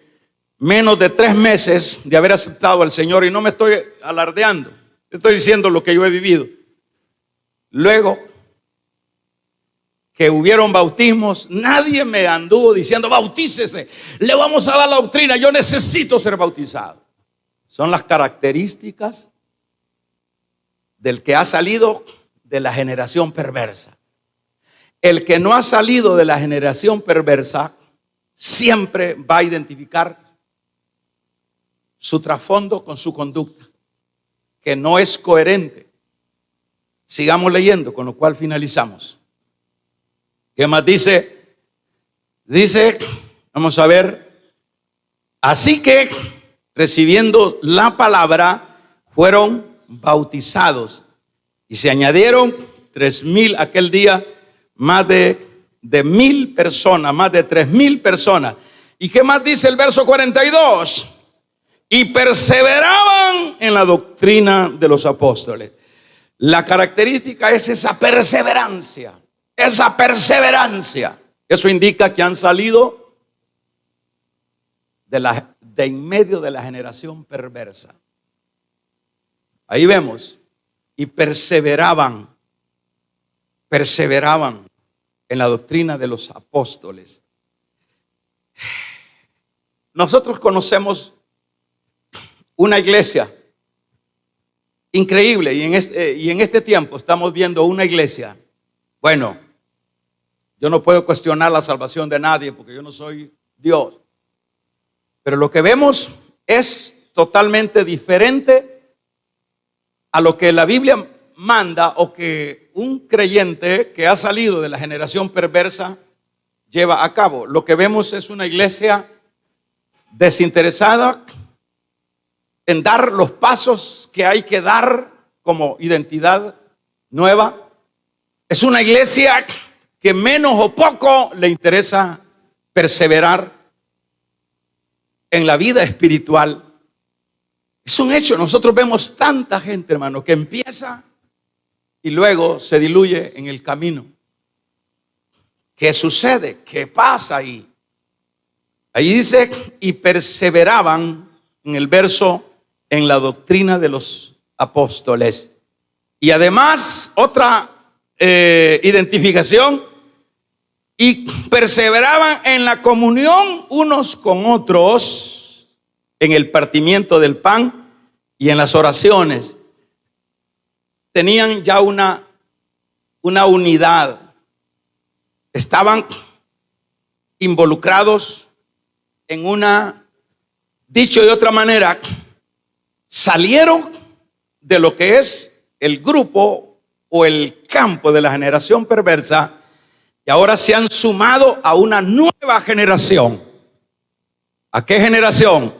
menos de 3 meses de haber aceptado al Señor, y no me estoy alardeando, estoy diciendo lo que yo he vivido. Luego que hubieron bautismos, nadie me anduvo diciendo, bautícese, le vamos a dar la doctrina, yo necesito ser bautizado. Son las características del que ha salido de la generación perversa. El que no ha salido de la generación perversa siempre va a identificar su trasfondo con su conducta. que no es coherente. Sigamos leyendo, con lo cual finalizamos. ¿Qué más dice? Dice, vamos a ver, así que recibiendo la palabra fueron bautizados y se añadieron 3,000 aquel día, más de 1,000 personas, más de 3,000 personas. ¿Y qué más dice el verso 42? Y perseveraban en la doctrina de los apóstoles. La característica es esa perseverancia, esa perseverancia. Eso indica que han salido de en medio de la generación perversa. Ahí vemos, y perseveraban en la doctrina de los apóstoles. Nosotros conocemos una iglesia increíble y en este tiempo estamos viendo una iglesia. Bueno, yo no puedo cuestionar la salvación de nadie porque yo no soy Dios. Pero lo que vemos es totalmente diferente a lo que la Biblia manda o que un creyente que ha salido de la generación perversa lleva a cabo. Lo que vemos es una iglesia desinteresada en dar los pasos que hay que dar como identidad nueva. Es una iglesia que menos o poco le interesa perseverar en la vida espiritual. Es un hecho, nosotros vemos tanta gente, hermano, que empieza y luego se diluye en el camino. ¿Qué sucede? ¿Qué pasa ahí? Ahí dice, y perseveraban en el verso en la doctrina de los apóstoles. Y además, otra identificación, y perseveraban en la comunión unos con otros, en el partimiento del pan y en las oraciones. Tenían ya una unidad. Estaban involucrados en una, dicho de otra manera, salieron de lo que es el grupo o el campo de la generación perversa y ahora se han sumado a una nueva generación. ¿A qué generación?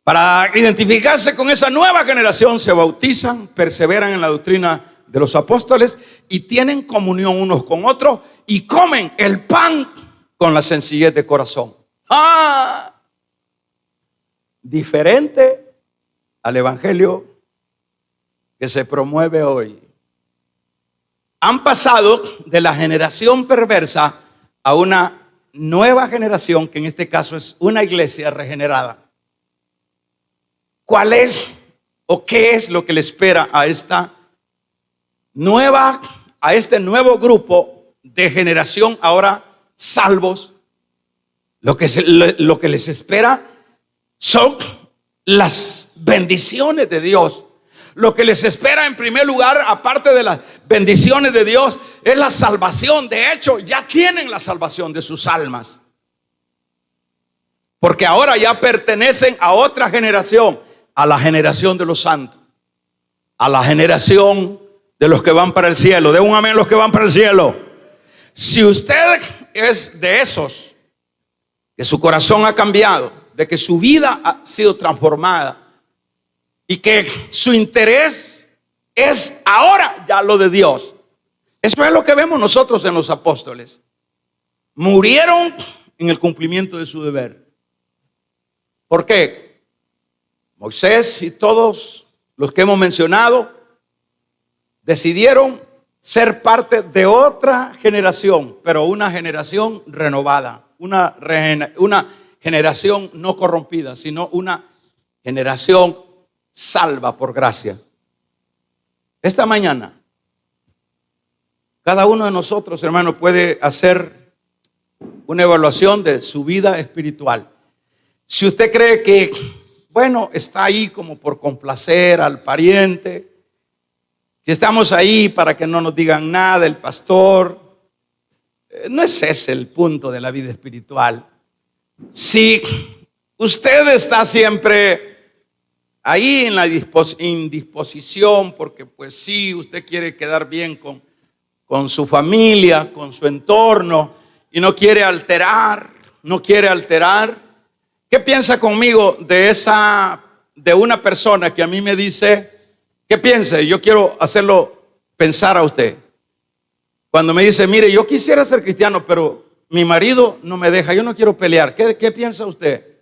Para identificarse con esa nueva generación se bautizan, perseveran en la doctrina de los apóstoles y tienen comunión unos con otros y comen el pan con la sencillez de corazón. Diferente al evangelio que se promueve hoy. Han pasado de la generación perversa a una nueva generación, que en este caso es una iglesia regenerada. ¿Cuál es o qué es lo que le espera a esta nueva, a este nuevo grupo de generación ahora salvos? Lo que les espera son las bendiciones de Dios. Lo que les espera en primer lugar, aparte de las bendiciones de Dios, es la salvación. De hecho, ya tienen la salvación de sus almas. Porque ahora ya pertenecen a otra generación, a la generación de los santos, a la generación de los que van para el cielo. De un amén los que van para el cielo. Si usted es de esos que su corazón ha cambiado, de que su vida ha sido transformada y que su interés es ahora ya lo de Dios, eso es lo que vemos nosotros en los apóstoles. Murieron en el cumplimiento de su deber. ¿Por qué? Moisés y todos los que hemos mencionado decidieron ser parte de otra generación, pero una generación renovada, una generación no corrompida, sino una generación salva por gracia. Esta mañana, cada uno de nosotros, hermano, puede hacer una evaluación de su vida espiritual. Si usted cree que, bueno, está ahí como por complacer al pariente, que estamos ahí para que no nos digan nada el pastor, no es ese el punto de la vida espiritual. Si usted está siempre ahí en la indisposición, porque pues sí, usted quiere quedar bien con su familia, con su entorno, y no quiere alterar, no quiere alterar. ¿Qué piensa conmigo de una persona que a mí me dice, qué piensa? Yo quiero hacerlo pensar a usted. Cuando me dice, mire, yo quisiera ser cristiano, pero mi marido no me deja, yo no quiero pelear. ¿Qué piensa usted?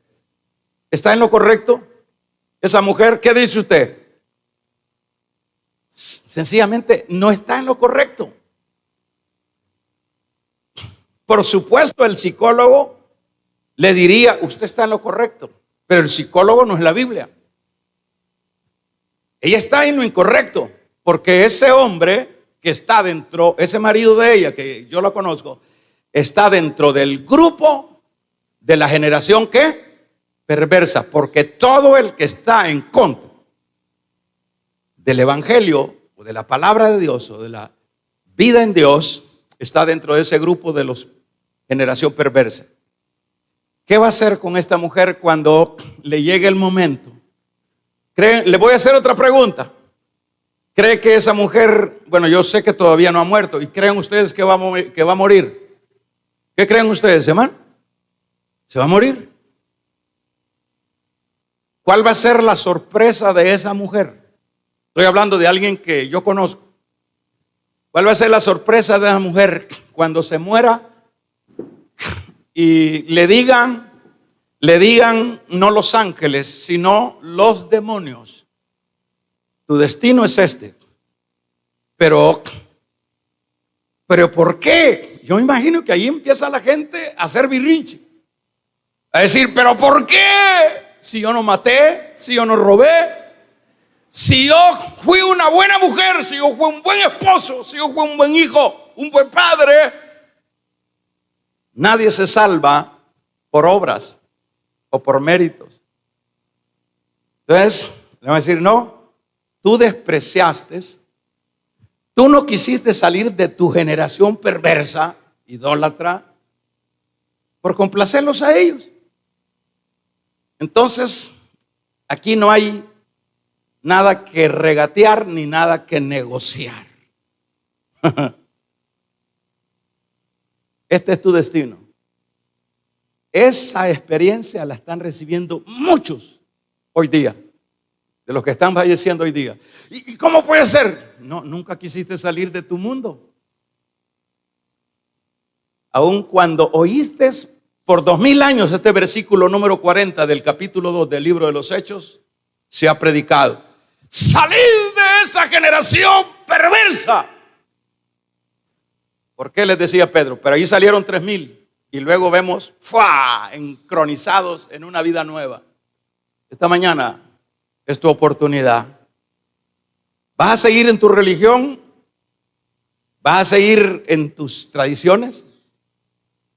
¿Está en lo correcto? Esa mujer, ¿qué dice usted? Sencillamente no está en lo correcto. Por supuesto, el psicólogo le diría, usted está en lo correcto, pero el psicólogo no es la Biblia. Ella está en lo incorrecto, porque ese hombre que está dentro, ese marido de ella, que yo lo conozco, está dentro del grupo de la generación que perversa, porque todo el que está en contra del evangelio o de la palabra de Dios o de la vida en Dios está dentro de ese grupo de los generación perversa. ¿Qué va a hacer con esta mujer cuando le llegue el momento? Le voy a hacer otra pregunta. ¿Cree que esa mujer, bueno, yo sé que todavía no ha muerto, y creen ustedes que va a morir? ¿Qué creen ustedes, hermano? ¿Se va a morir? ¿Cuál va a ser la sorpresa de esa mujer? Estoy hablando de alguien que yo conozco. ¿Cuál va a ser la sorpresa de esa mujer cuando se muera y le digan no los ángeles, sino los demonios? Tu destino es este. Pero ¿por qué? Yo me imagino que ahí empieza la gente a hacer birrinche. A decir, ¿pero por qué? Si yo no maté, si yo no robé, si yo fui una buena mujer, si yo fui un buen esposo, si yo fui un buen hijo, un buen padre. Nadie se salva por obras o por méritos. Entonces, le van a decir, no, tú despreciaste, tú no quisiste salir de tu generación perversa, idólatra, por complacerlos a ellos. Entonces, aquí no hay nada que regatear ni nada que negociar. Este es tu destino. Esa experiencia la están recibiendo muchos hoy día, de los que están falleciendo hoy día. ¿Y cómo puede ser? No, nunca quisiste salir de tu mundo. Aun cuando oíste por 2000 años este versículo número 40 del capítulo 2 del libro de los Hechos, se ha predicado: salid de esa generación perversa. ¿Por qué les decía Pedro? Pero ahí salieron 3000 y luego vemos encronizados en una vida nueva. Esta mañana es tu oportunidad. ¿Vas a seguir en tu religión? ¿Vas a seguir en tus tradiciones?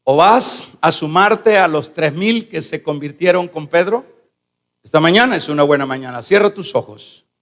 ¿O vas a sumarte a los 3000 que se convirtieron con Pedro? Esta mañana es una buena mañana. Cierra tus ojos.